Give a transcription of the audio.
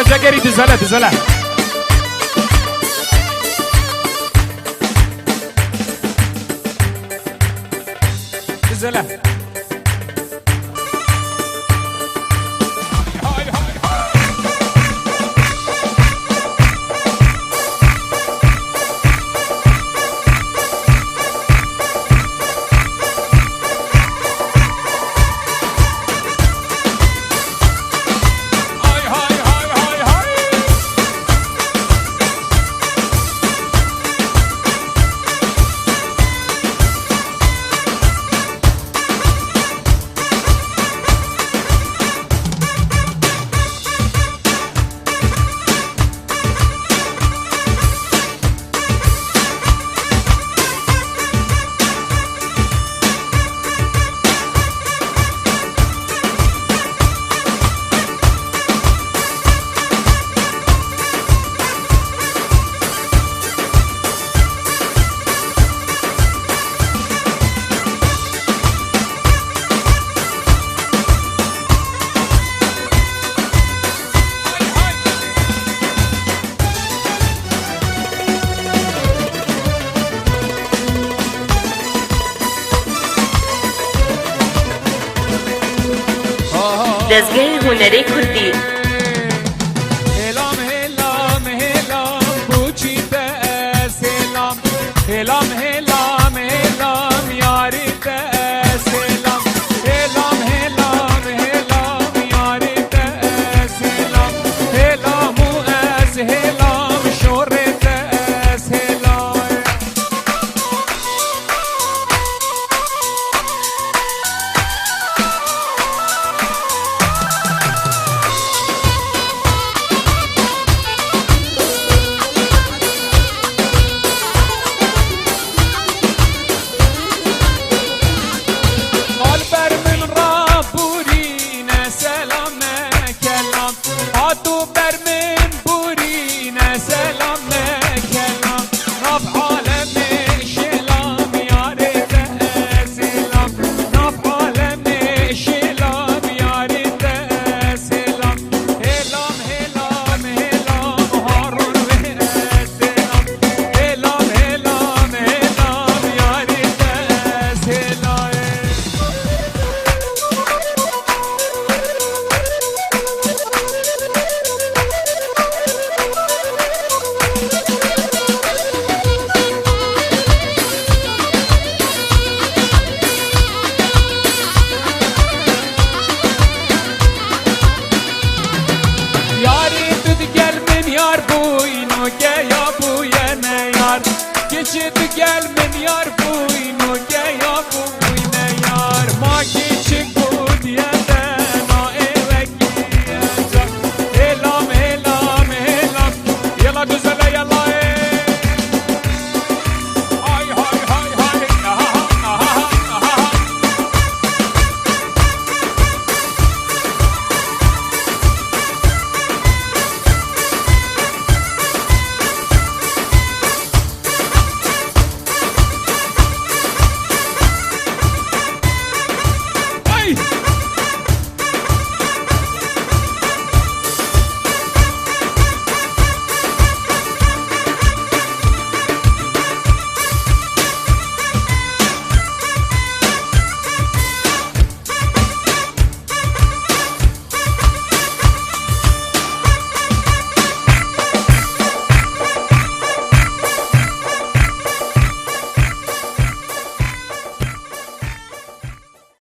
جگری دزله دزله دزله دزگاه هنری کردی هلام هلام هلام بوچی به سلام هلام هلام هلام یاری به سلام هلام هلام هلام یاری به سلام هلامو از هلام شورت از هلام تو بر من بورین سلام کلام ناف عالم شلام یاری ده سلام ناف عالم شلام یاری ده سلام هلام هلام هلام هارون به سلام هلام هلام هلام یاری ده سلام yar bu ino ge ya bu yene yar geçit gel men yar